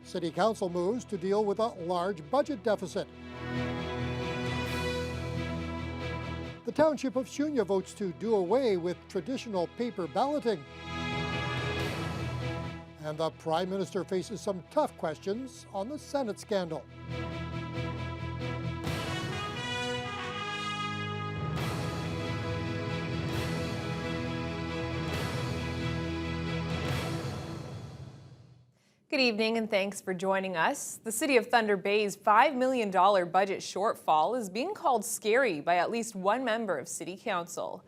City Council moves to deal with a large budget deficit. The Township of Shunya votes to do away with traditional paper balloting. And the Prime Minister faces some tough questions on the Senate scandal. Good evening and thanks for joining us. The City of Thunder Bay's $5 million budget shortfall is being called scary by at least one member of City Council.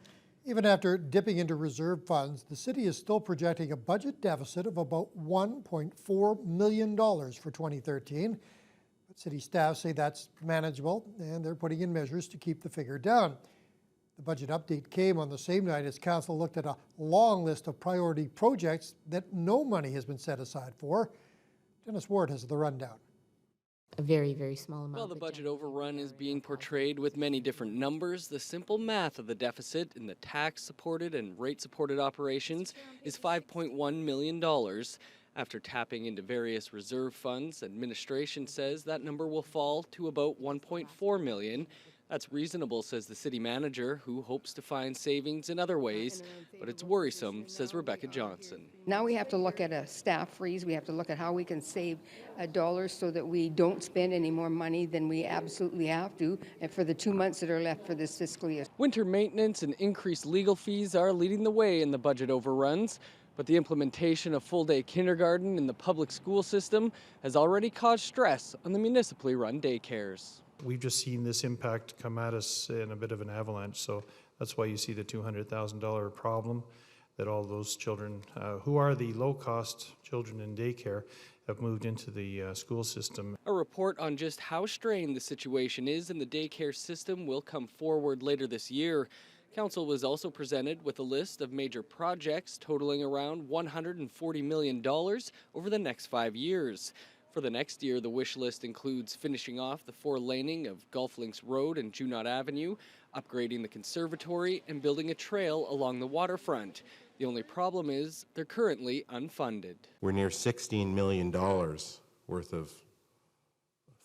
Even after dipping into reserve funds, the city is still projecting a budget deficit of about $1.4 million for 2013. But city staff say that's manageable and they're putting in measures to keep the figure down. The budget update came on the same night as Council looked at a long list of priority projects that no money has been set aside for. Dennis Ward has the rundown. A very, very small amount. Well, the budget overrun is being portrayed with many different numbers. The simple math of the deficit in the tax-supported and rate-supported operations is $5.1 million. After tapping into various reserve funds, administration says that number will fall to about $1.4 million. That's reasonable, says the city manager, who hopes to find savings in other ways, but it's worrisome, says Rebecca Johnson. Now we have to look at a staff freeze. We have to look at how we can save dollars so that we don't spend any more money than we absolutely have to and for the 2 months that are left for this fiscal year. Winter maintenance and increased legal fees are leading the way in the budget overruns, but the implementation of full-day kindergarten in the public school system has already caused stress on the municipally run daycares. We've just seen this impact come at us in a bit of an avalanche, so that's why you see the $200,000 problem, that all those children who are the low-cost children in daycare have moved into the school system. A report on just how strained the situation is in the daycare system will come forward later this year. Council was also presented with a list of major projects totaling around $140 million over the next 5 years. For the next year, the wish list includes finishing off the 4-laning of Gulf Links Road and Junot Avenue, upgrading the conservatory, and building a trail along the waterfront. The only problem is they're currently unfunded. We're near $16 million worth of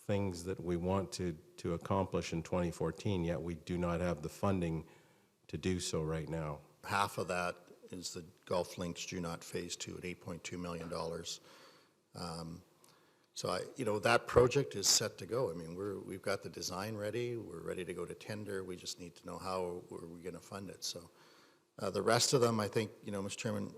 things that we want to accomplish in 2014, yet we do not have the funding to do so right now. Half of that is the Gulf Links Junot Phase 2 at $8.2 million. So that project is set to go. I mean, we've got the design ready. We're ready to go to tender. We just need to know how we're going to fund it. So the rest of them, I think, Mr. Chairman,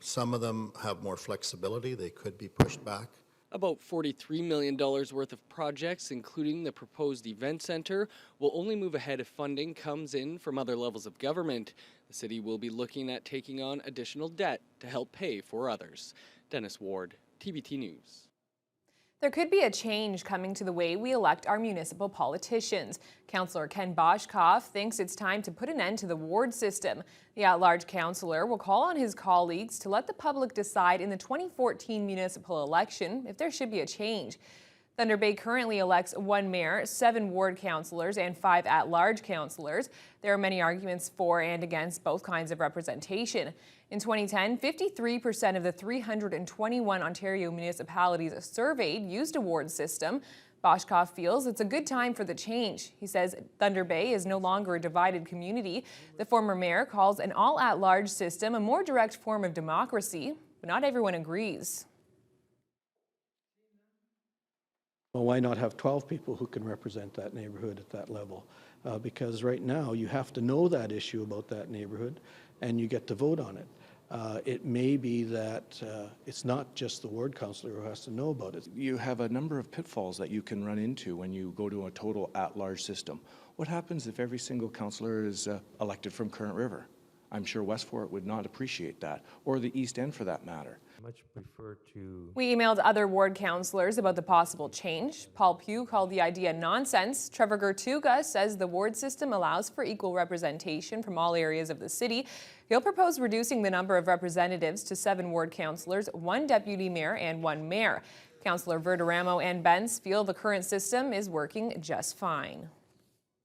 some of them have more flexibility. They could be pushed back. About $43 million worth of projects, including the proposed event center, will only move ahead if funding comes in from other levels of government. The city will be looking at taking on additional debt to help pay for others. Dennis Ward, TBT News. There could be a change coming to the way we elect our municipal politicians. Councillor Ken Boshkoff thinks it's time to put an end to the ward system. The at-large councillor will call on his colleagues to let the public decide in the 2014 municipal election if there should be a change. Thunder Bay currently elects 1 mayor, 7 ward councillors, and 5 at-large councillors. There are many arguments for and against both kinds of representation. In 2010, 53% of the 321 Ontario municipalities surveyed used a ward system. Boshkoff feels it's a good time for the change. He says Thunder Bay is no longer a divided community. The former mayor calls an all-at-large system a more direct form of democracy, but not everyone agrees. Well, why not have 12 people who can represent that neighborhood at that level? Because right now you have to know that issue about that neighborhood and you get to vote on it. It may be that it's not just the ward councillor who has to know about it. You have a number of pitfalls that you can run into when you go to a total at-large system. What happens if every single councillor is elected from Current River? I'm sure West Fort would not appreciate that, or the East End for that matter. Much prefer to... We emailed other ward councillors about the possible change. Paul Pugh called the idea nonsense. Trevor Gertuga says the ward system allows for equal representation from all areas of the city. He'll propose reducing the number of representatives to 7 ward councillors, 1 deputy mayor and 1 mayor. Councillor Verderamo and Benz feel the current system is working just fine.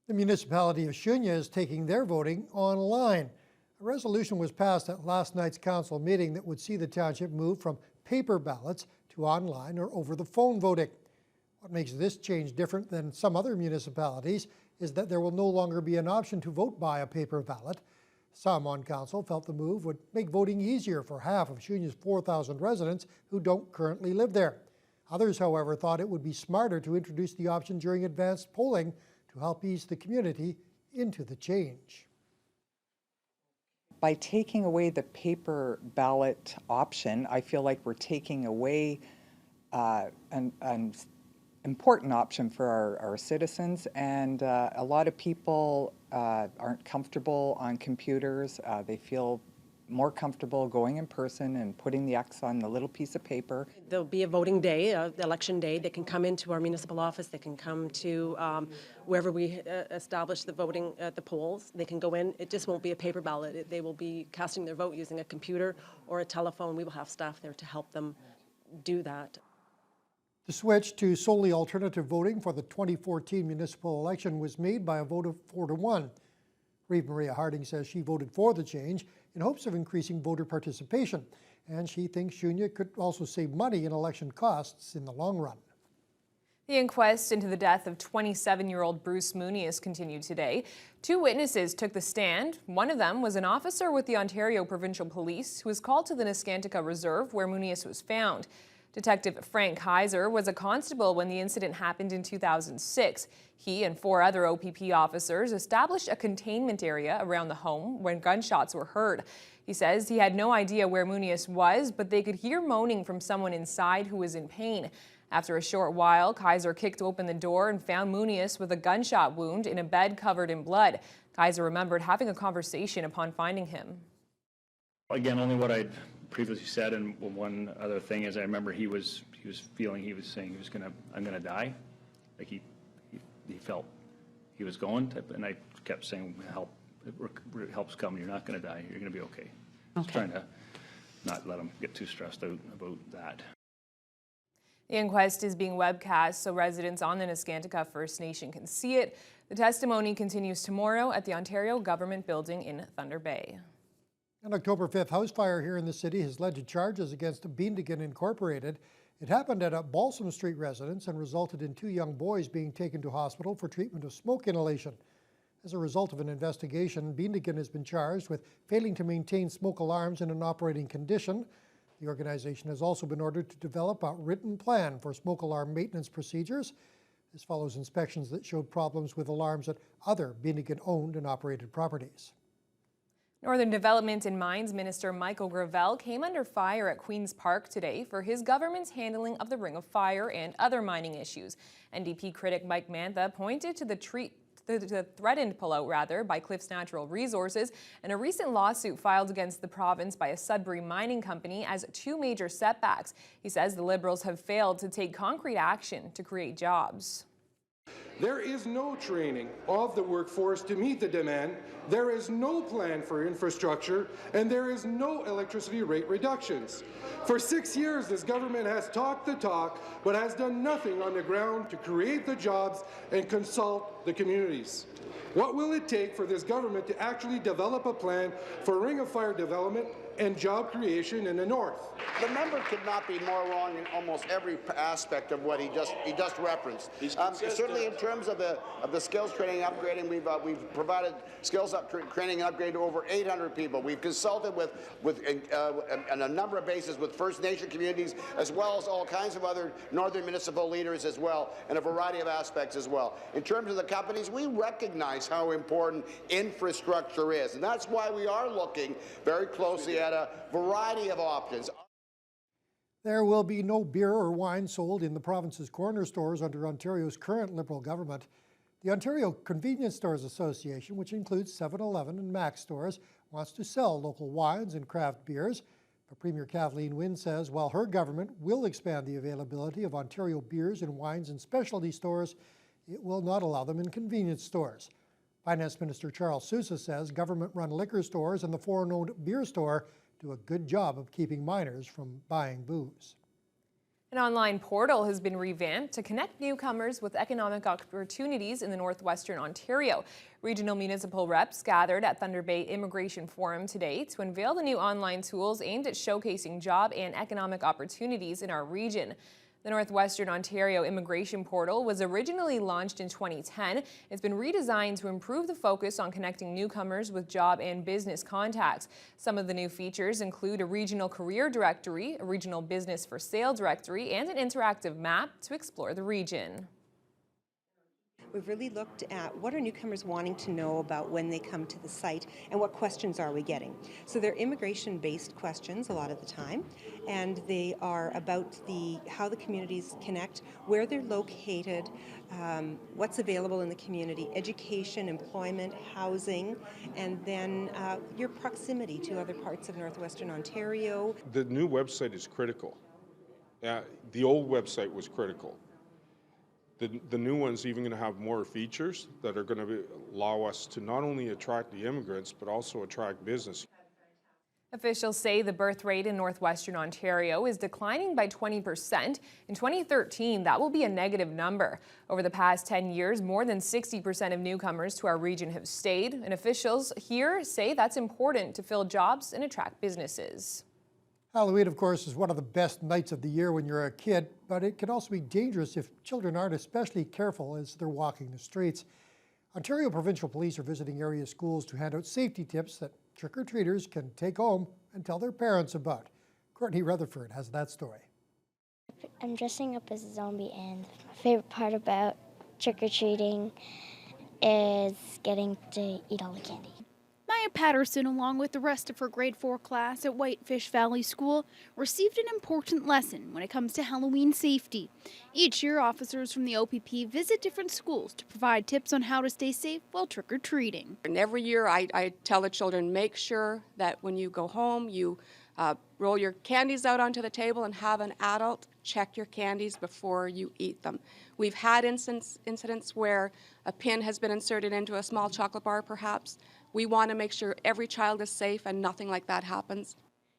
The municipality of Shunya is taking their voting online. A resolution was passed at last night's council meeting that would see the township move from paper ballots to online or over-the-phone voting. What makes this change different than some other municipalities is that there will no longer be an option to vote by a paper ballot. Some on council felt the move would make voting easier for half of Shunya's 4,000 residents who don't currently live there. Others, however, thought it would be smarter to introduce the option during advanced polling to help ease the community into the change. By taking away the paper ballot option, I feel like we're taking away an important option for our citizens, and a lot of people aren't comfortable on computers. They feel more comfortable going in person and putting the X on the little piece of paper. There'll be a voting day, election day. They can come into our municipal office. They can come to wherever we establish the voting at the polls. They can go in. It just won't be a paper ballot. They will be casting their vote using a computer or a telephone. We will have staff there to help them do that. The switch to solely alternative voting for the 2014 municipal election was made by a vote of 4-1. Reeve Maria Harding says she voted for the change in hopes of increasing voter participation, and she thinks Shunya could also save money in election costs in the long run. The inquest into the death of 27-year-old Bruce Mooney has continued today. 2 witnesses took the stand. One of them was an officer with the Ontario Provincial Police who was called to the Nescantica Reserve where Mooney was found. Detective Frank Kaiser was a constable when the incident happened in 2006. He and 4 other OPP officers established a containment area around the home when gunshots were heard. He says he had no idea where Mooney was, but they could hear moaning from someone inside who was in pain. After a short while, Kaiser kicked open the door and found Mooney with a gunshot wound in a bed covered in blood. Kaiser remembered having a conversation upon finding him. Again, only what I'd previously said, and one other thing is I remember he was saying I'm gonna die, like he felt he was going to, and I kept saying help's coming, you're not gonna die, you're gonna be okay. Just trying to not let him get too stressed out about that. The inquest is being webcast so residents on the Nescantica First Nation can see it. The testimony continues tomorrow at the Ontario Government Building in Thunder Bay. An October 5th house fire here in the city has led to charges against Beandigan Incorporated. It happened at a Balsam Street residence and resulted in 2 young boys being taken to hospital for treatment of smoke inhalation. As a result of an investigation, Beandigan has been charged with failing to maintain smoke alarms in an operating condition. The organization has also been ordered to develop a written plan for smoke alarm maintenance procedures. This follows inspections that showed problems with alarms at other Beandigan-owned and operated properties. Northern Development and Mines Minister Michael Gravel came under fire at Queen's Park today for his government's handling of the Ring of Fire and other mining issues. NDP critic Mike Mantha pointed to the threatened pullout by Cliffs Natural Resources and a recent lawsuit filed against the province by a Sudbury mining company as 2 major setbacks. He says the Liberals have failed to take concrete action to create jobs. There is no training of the workforce to meet the demand, there is no plan for infrastructure, and there is no electricity rate reductions. For 6 years, this government has talked the talk, but has done nothing on the ground to create the jobs and consult the communities. What will it take for this government to actually develop a plan for Ring of Fire development and job creation in the north? The member could not be more wrong in almost every aspect of what he just referenced. Certainly, in terms of the skills training and upgrading, we've provided skills training and upgrade to over 800 people. We've consulted with on a number of bases with First Nation communities, as well as all kinds of other northern municipal leaders as well, and a variety of aspects as well. In terms of the companies, we recognize how important infrastructure is, and that's why we are looking very closely at a variety of options. There will be no beer or wine sold in the province's corner stores under Ontario's current Liberal government. The Ontario Convenience Stores Association, which includes 7-Eleven and Mac stores, wants to sell local wines and craft beers. But Premier Kathleen Wynne says while her government will expand the availability of Ontario beers and wines in specialty stores, it will not allow them in convenience stores. Finance Minister Charles Sousa says government-run liquor stores and the foreign-owned beer store do a good job of keeping minors from buying booze. An online portal has been revamped to connect newcomers with economic opportunities in the Northwestern Ontario. Regional municipal reps gathered at Thunder Bay Immigration Forum today to unveil the new online tools aimed at showcasing job and economic opportunities in our region. The Northwestern Ontario Immigration Portal was originally launched in 2010. It's been redesigned to improve the focus on connecting newcomers with job and business contacts. Some of the new features include a regional career directory, a regional business for sale directory, and an interactive map to explore the region. We've really looked at what are newcomers wanting to know about when they come to the site and what questions are we getting. So they're immigration-based questions a lot of the time, and they are about how the communities connect, where they're located, what's available in the community, education, employment, housing, and then your proximity to other parts of Northwestern Ontario. The new website is critical. The old website was critical. The new one's even going to have more features that are going to allow us to not only attract the immigrants, but also attract business. Officials say the birth rate in Northwestern Ontario is declining by 20%. In 2013, that will be a negative number. Over the past 10 years, more than 60% of newcomers to our region have stayed, and officials here say that's important to fill jobs and attract businesses. Halloween, of course, is one of the best nights of the year when you're a kid, but it can also be dangerous if children aren't especially careful as they're walking the streets. Ontario Provincial Police are visiting area schools to hand out safety tips that trick-or-treaters can take home and tell their parents about. Courtney Rutherford has that story. I'm dressing up as a zombie, and my favorite part about trick-or-treating is getting to eat all the candy. Maya Patterson, along with the rest of her grade 4 class at Whitefish Valley School, received an important lesson when it comes to Halloween safety. Each year, officers from the OPP visit different schools to provide tips on how to stay safe while trick-or-treating. And every year I tell the children, make sure that when you go home, you roll your candies out onto the table and have an adult check your candies before you eat them. We've had incidents where a pin has been inserted into a small chocolate bar, perhaps. We want to make sure every child is safe and nothing like that happens.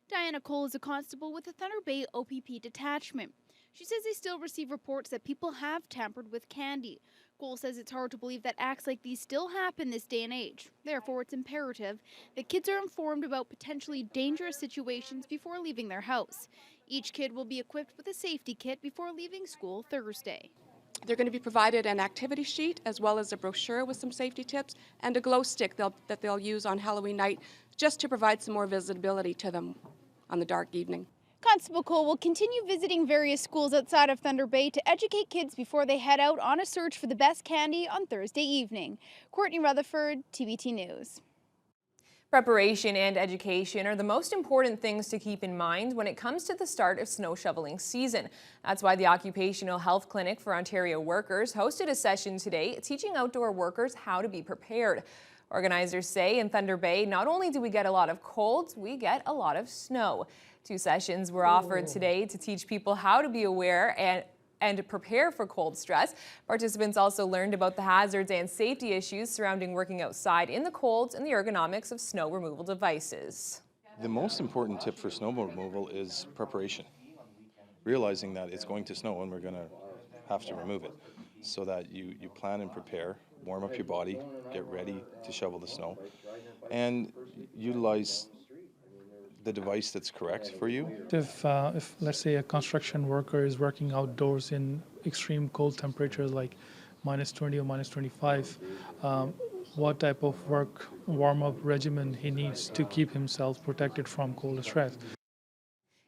Diana Cole is a constable with the Thunder Bay OPP detachment. She says they still receive reports that people have tampered with candy. Cole says it's hard to believe that acts like these still happen this day and age. Therefore, it's imperative that kids are informed about potentially dangerous situations before leaving their house. Each kid will be equipped with a safety kit before leaving school Thursday. They're going to be provided an activity sheet as well as a brochure with some safety tips and a glow stick that they'll use on Halloween night just to provide some more visibility to them on the dark evening. Constable Cole will continue visiting various schools outside of Thunder Bay to educate kids before they head out on a search for the best candy on Thursday evening. Courtney Rutherford, TBT News. Preparation and education are the most important things to keep in mind when it comes to the start of snow shoveling season. That's why the Occupational Health Clinic for Ontario Workers hosted a session today teaching outdoor workers how to be prepared. Organizers say in Thunder Bay, not only do we get a lot of cold, we get a lot of snow. 2 sessions were offered today to teach people how to be aware and prepare for cold stress. Participants also learned about the hazards and safety issues surrounding working outside in the cold and the ergonomics of snow removal devices. The most important tip for snow removal is preparation. Realizing that it's going to snow and we're going to have to remove it. So that you plan and prepare, warm up your body, get ready to shovel the snow, and utilize the device that's correct for you. If let's say a construction worker is working outdoors in extreme cold temperatures like -20 or -25, what type of warm-up regimen he needs to keep himself protected from cold stress.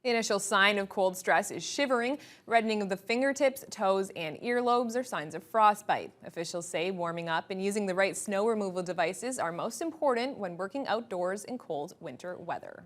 The initial sign of cold stress is shivering. Reddening of the fingertips, toes, and earlobes are signs of frostbite. Officials say warming up and using the right snow removal devices are most important when working outdoors in cold winter weather.